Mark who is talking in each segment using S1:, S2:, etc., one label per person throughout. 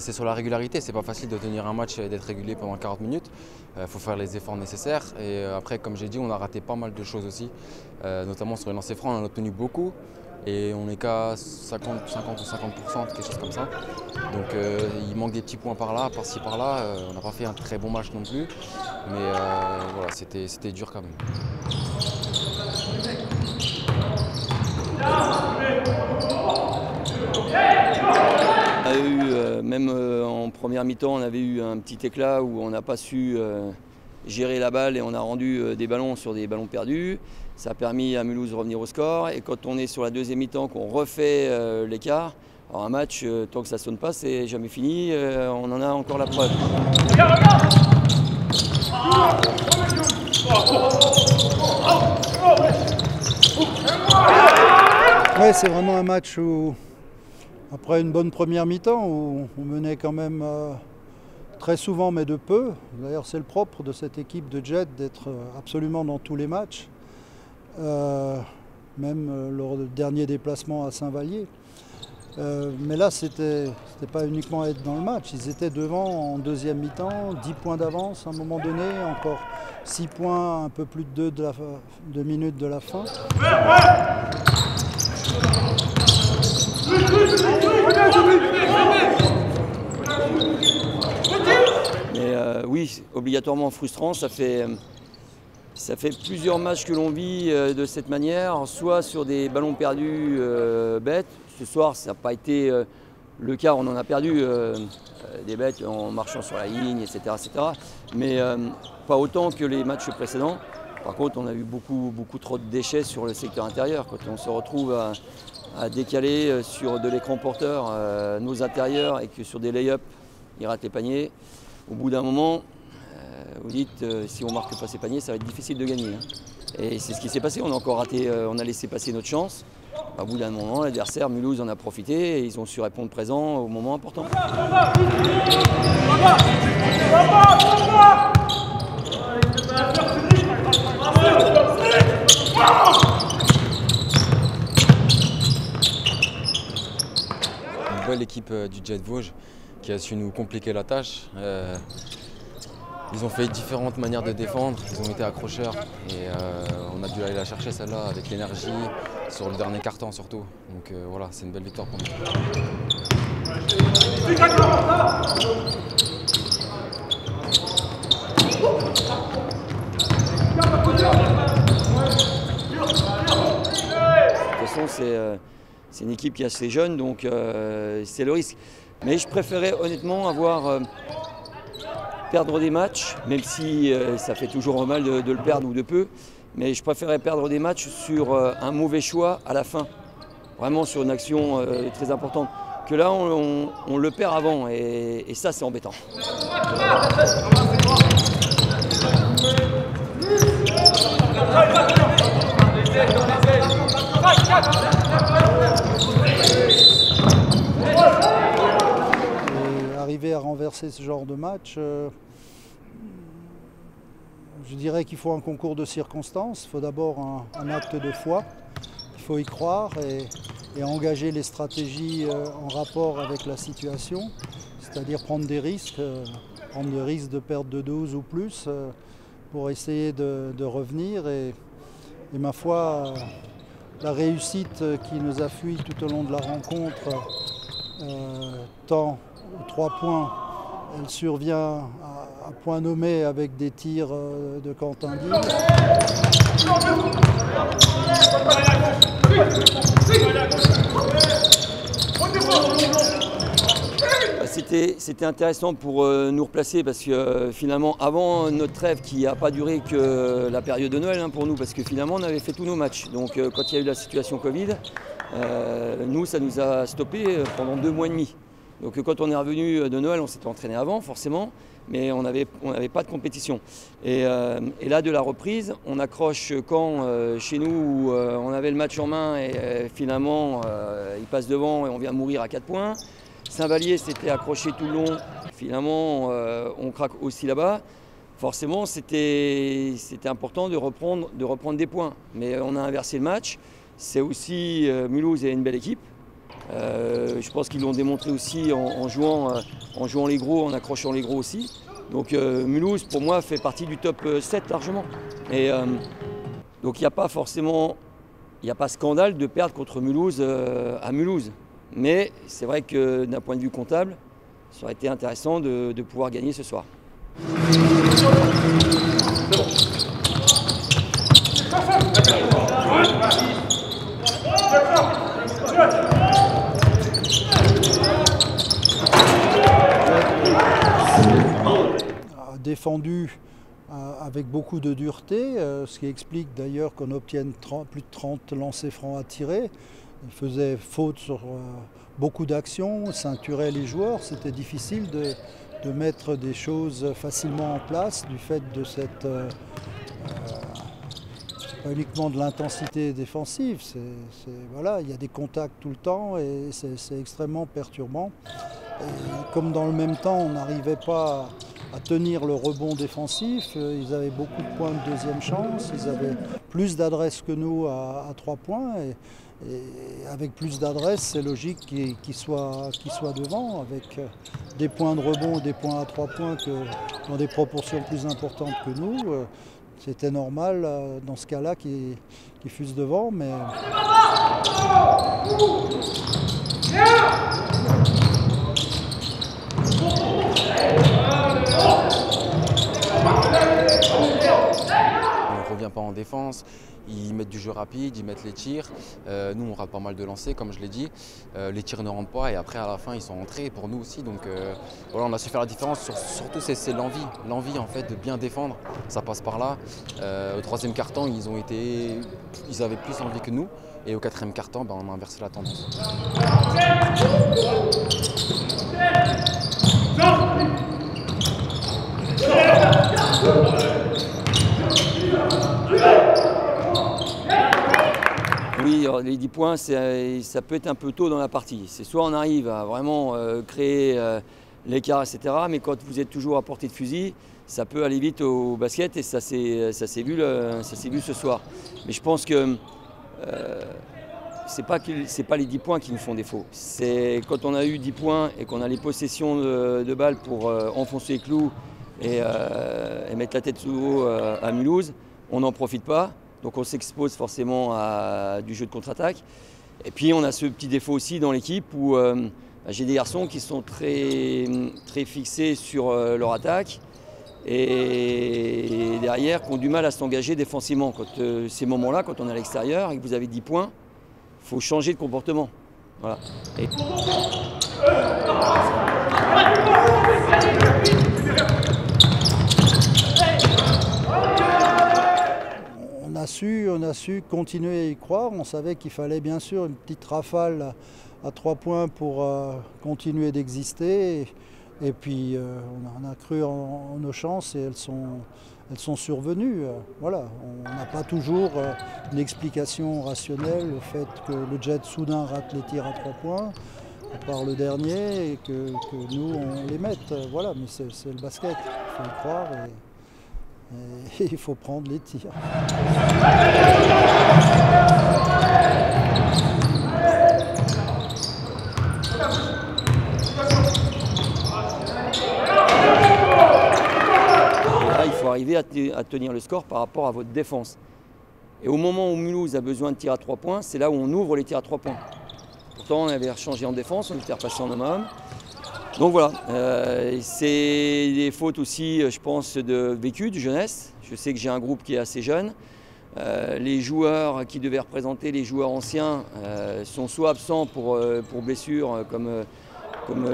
S1: c'est sur la régularité. C'est pas facile de tenir un match et d'être régulier pendant 40 minutes. Il faut faire les efforts nécessaires. Et après, comme j'ai dit, on a raté pas mal de choses aussi. Notamment sur les lancers francs, on en a obtenu beaucoup. Et on n'est qu'à 50 ou 50%, quelque chose comme ça. Donc il manque des petits points par-ci, par-là. On n'a pas fait un très bon match non plus. Mais voilà, c'était dur quand même.
S2: On a eu, même en première mi-temps, on avait eu un petit éclat où on n'a pas su gérer la balle et on a rendu des ballons sur des ballons perdus. Ça a permis à Mulhouse de revenir au score. Et quand on est sur la deuxième mi-temps, qu'on refait l'écart, alors un match, tant que ça ne sonne pas, c'est jamais fini. On en a encore la preuve.
S3: Ouais, c'est vraiment un match où, après une bonne première mi-temps, où on menait quand même très souvent, mais de peu. D'ailleurs, c'est le propre de cette équipe de Jet d'être absolument dans tous les matchs, même lors du dernier déplacement à Saint-Vallier. Mais là, c'était pas uniquement être dans le match. Ils étaient devant en deuxième mi-temps, 10 points d'avance à un moment donné, encore 6 points, un peu plus de 2 minutes de la fin.
S2: Mais oui, obligatoirement frustrant, ça fait plusieurs matchs que l'on vit de cette manière, soit sur des ballons perdus bêtes. Ce soir, ça n'a pas été le cas, on en a perdu des bêtes en marchant sur la ligne, etc. Mais pas autant que les matchs précédents. Par contre, on a eu beaucoup trop de déchets sur le secteur intérieur. Quand on se retrouve à décaler sur de l'écran porteur nos intérieurs et que sur des lay-ups, ils ratent les paniers, au bout d'un moment, vous dites si on ne marque pas ces paniers, ça va être difficile de gagner. Et c'est ce qui s'est passé, on a encore raté, on a laissé passer notre chance. Au bout d'un moment, l'adversaire, Mulhouse, en a profité et ils ont su répondre présent au moment important.
S1: Une belle équipe du Jet Vosges qui a su nous compliquer la tâche. Ils ont fait différentes manières de défendre, ils ont été accrocheurs et on a dû aller la chercher celle-là avec l'énergie, sur le dernier quart-temps surtout. Donc voilà, c'est une belle victoire pour nous.
S2: De toute façon, c'est une équipe qui est assez jeune, donc c'est le risque. Mais je préférais honnêtement perdre des matchs, même si ça fait toujours mal de le perdre ou de peu, mais je préférais perdre des matchs sur un mauvais choix à la fin, vraiment sur une action très importante, que là on le perd avant et ça c'est embêtant.
S3: Arriver à renverser ce genre de match, je dirais qu'il faut un concours de circonstances. Il faut d'abord un acte de foi, il faut y croire et engager les stratégies en rapport avec la situation, c'est-à-dire prendre des risques, de perdre de 12 ou plus pour essayer de revenir. Et ma foi, la réussite qui nous a fui tout au long de la rencontre, tant aux 3 points, elle survient à point nommé avec des tirs de Quentin Dill.
S2: C'était intéressant pour nous replacer parce que finalement avant notre trêve qui n'a pas duré que la période de Noël pour nous, parce que finalement on avait fait tous nos matchs. Donc quand il y a eu la situation Covid, nous ça nous a stoppé pendant 2 mois et demi. Donc quand on est revenu de Noël, on s'était entraîné avant forcément, mais on n'avait pas de compétition. Et là de la reprise, on accroche Caen chez nous où on avait le match en main et finalement il passe devant et on vient mourir à 4 points. Saint-Vallier s'était accroché tout le long, finalement on craque aussi là-bas. Forcément c'était important de reprendre des points, mais on a inversé le match. C'est aussi Mulhouse est une belle équipe. Je pense qu'ils l'ont démontré aussi en jouant les gros, en accrochant les gros aussi. Donc Mulhouse, pour moi, fait partie du top 7 largement. Et donc il n'y a pas forcément, il n'y a pas scandale de perdre contre Mulhouse à Mulhouse. Mais c'est vrai que d'un point de vue comptable, ça aurait été intéressant de pouvoir gagner ce soir.
S3: Défendu avec beaucoup de dureté, ce qui explique d'ailleurs qu'on obtienne plus de 30 lancers francs à tirer. Il faisait faute sur beaucoup d'actions, ceinturait les joueurs. C'était difficile de mettre des choses facilement en place du fait de cette... pas uniquement de l'intensité défensive, voilà, il y a des contacts tout le temps et c'est extrêmement perturbant. Et comme dans le même temps, on n'arrivait pas à tenir le rebond défensif, ils avaient beaucoup de points de deuxième chance, ils avaient plus d'adresse que nous à 3 points. Et avec plus d'adresse, c'est logique qu'ils soient devant, avec des points de rebond, des points à 3 points dans des proportions plus importantes que nous. C'était normal dans ce cas-là qu'ils fussent devant, mais...
S1: On ne revient pas en défense, ils mettent du jeu rapide, ils mettent les tirs. Nous, on rate pas mal de lancers, comme je l'ai dit. Les tirs ne rentrent pas et après, à la fin, ils sont rentrés pour nous aussi. Donc voilà, on a su faire la différence. Surtout, c'est l'envie en fait de bien défendre. Ça passe par là. Au troisième quart-temps, ils avaient plus envie que nous. Et au quatrième quart-temps, on a inversé la tendance.
S2: Oui, les 10 points, ça peut être un peu tôt dans la partie. C'est soit on arrive à vraiment créer l'écart, etc. Mais quand vous êtes toujours à portée de fusil, ça peut aller vite au basket et ça s'est vu ce soir. Mais je pense que c'est pas les 10 points qui nous font défaut. C'est quand on a eu 10 points et qu'on a les possessions de balles pour enfoncer les clous et mettre la tête sous l'eau à Mulhouse, on n'en profite pas. Donc on s'expose forcément à du jeu de contre-attaque. Et puis on a ce petit défaut aussi dans l'équipe où j'ai des garçons qui sont très fixés sur leur attaque et derrière qui ont du mal à s'engager défensivement. Quand ces moments-là, quand on est à l'extérieur et que vous avez 10 points, il faut changer de comportement. Voilà.
S3: On a su continuer à y croire. On savait qu'il fallait bien sûr une petite rafale à 3 points pour continuer d'exister. Et puis on a cru en nos chances et elles sont survenues. Voilà. On n'a pas toujours une explication rationnelle au fait que le Jet soudain rate les tirs à 3 points, à part le dernier, et que nous on les mette. Voilà, mais c'est le basket, il faut y croire. Et il faut prendre les tirs.
S2: Là, il faut arriver à tenir le score par rapport à votre défense. Et au moment où Mulhouse a besoin de tirs à 3 points, c'est là où on ouvre les tirs à 3 points. Pourtant, on avait changé en défense, on était repassé en homme-homme. Donc voilà, c'est des fautes aussi, je pense, de vécu, de jeunesse. Je sais que j'ai un groupe qui est assez jeune. Les joueurs qui devaient représenter les joueurs anciens sont soit absents pour blessure, comme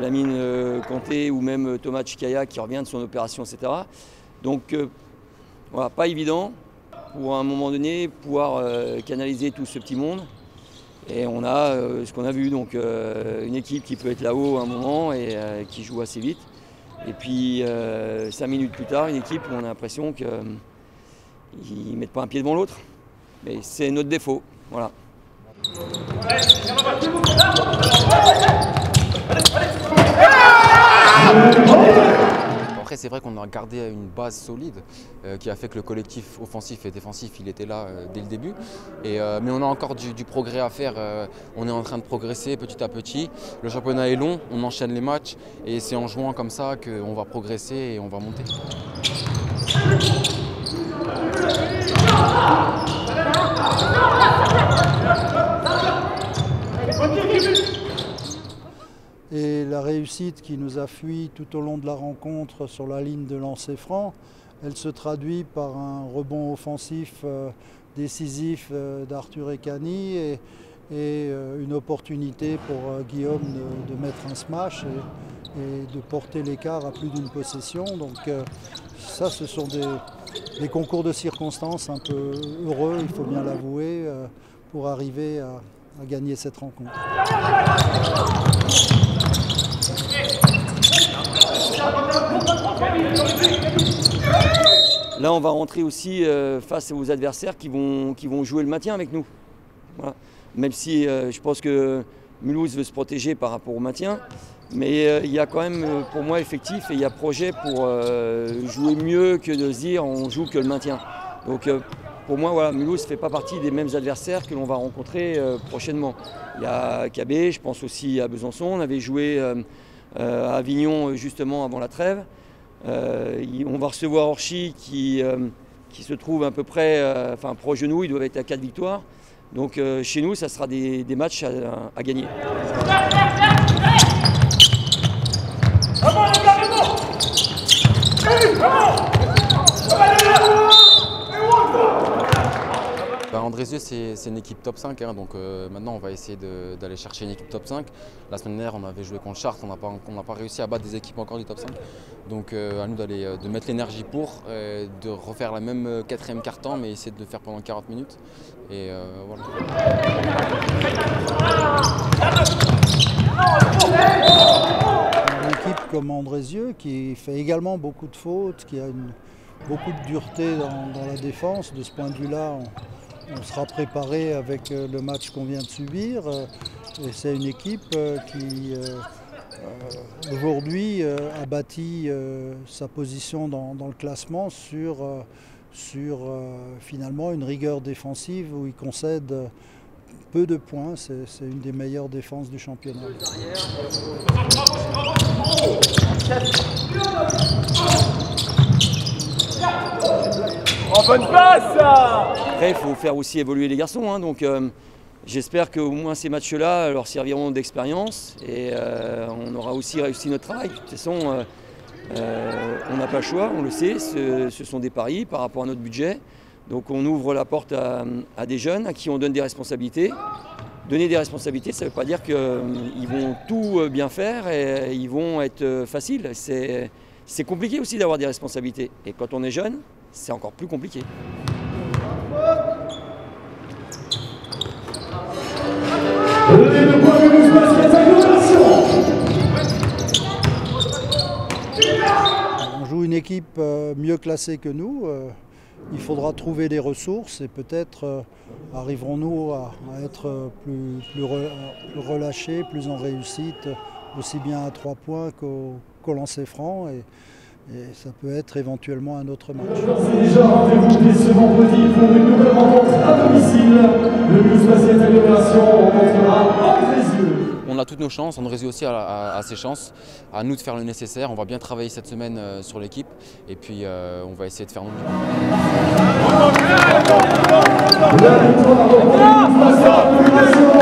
S2: Lamine Kanté ou même Thomas Chikaya qui revient de son opération, etc. Donc voilà, pas évident pour à un moment donné pouvoir canaliser tout ce petit monde. Et on a ce qu'on a vu, donc une équipe qui peut être là-haut à un moment et qui joue assez vite. Et puis 5 minutes plus tard, une équipe où on a l'impression qu'ils ne mettent pas un pied devant l'autre. Mais c'est notre défaut. Voilà.
S1: Après, c'est vrai qu'on a gardé une base solide qui a fait que le collectif offensif et défensif, il était là dès le début. Mais on a encore du progrès à faire. On est en train de progresser petit à petit. Le championnat est long, on enchaîne les matchs et c'est en jouant comme ça qu'on va progresser et on va monter.
S3: Et la réussite qui nous a fui tout au long de la rencontre sur la ligne de lancer franc, elle se traduit par un rebond offensif décisif d'Arthur Ekani et une opportunité pour Guillaume de mettre un smash et de porter l'écart à plus d'une possession. Donc ça, ce sont des concours de circonstances un peu heureux, il faut bien l'avouer, pour arriver à gagner cette rencontre.
S2: Là, on va rentrer aussi face aux adversaires qui vont jouer le maintien avec nous. Voilà. Même si je pense que Mulhouse veut se protéger par rapport au maintien, mais il y a quand même pour moi effectif et il y a projet pour jouer mieux que de se dire on joue que le maintien. Donc pour moi, voilà, Mulhouse ne fait pas partie des mêmes adversaires que l'on va rencontrer prochainement. Il y a KB, je pense aussi à Besançon. On avait joué à Avignon justement avant la trêve. On va recevoir Orchy qui se trouve à peu près proche de nous, ils doivent être à 4 victoires. Donc chez nous, ça sera des matchs à gagner.
S1: Andrézieux, c'est une équipe top 5, hein, donc maintenant on va essayer d'aller chercher une équipe top 5. La semaine dernière, on avait joué contre Chartres, on n'a pas réussi à battre des équipes encore du top 5. Donc à nous de mettre l'énergie pour, de refaire la même quatrième quart-temps, mais essayer de le faire pendant 40 minutes. Et voilà.
S3: Une équipe comme Andrézieux qui fait également beaucoup de fautes, qui a beaucoup de dureté dans la défense. De ce point de vue-là, on sera préparé avec le match qu'on vient de subir. Et c'est une équipe qui aujourd'hui a bâti sa position dans le classement sur finalement une rigueur défensive où il concède peu de points. C'est une des meilleures défenses du championnat.
S2: Oh, bonne passe! Après, il faut faire aussi évoluer les garçons, hein, donc j'espère qu'au moins ces matchs-là leur serviront d'expérience et on aura aussi réussi notre travail. De toute façon, on n'a pas le choix, on le sait, ce sont des paris par rapport à notre budget. Donc on ouvre la porte à des jeunes à qui on donne des responsabilités. Donner des responsabilités, ça ne veut pas dire qu'ils vont tout bien faire et ils vont être faciles. C'est compliqué aussi d'avoir des responsabilités. Et quand on est jeune, c'est encore plus compliqué.
S3: On joue une équipe mieux classée que nous. Il faudra trouver des ressources et peut-être arriverons-nous à être plus relâchés, plus en réussite, aussi bien à 3 points qu'au lancer franc. Et ça peut être éventuellement un autre match.
S4: C'est déjà rendez-vous dès ce vendredi pour une nouvelle rencontre à domicile. Le Mulhouse Basket Agglomération rencontrera Andrézieux.
S1: On a toutes nos chances, Andrézieux aussi a ses chances. À nous de faire le nécessaire. On va bien travailler cette semaine sur l'équipe et puis on va essayer de faire nos mieux.
S4: La victoire au Mulhouse Basket Agglomération.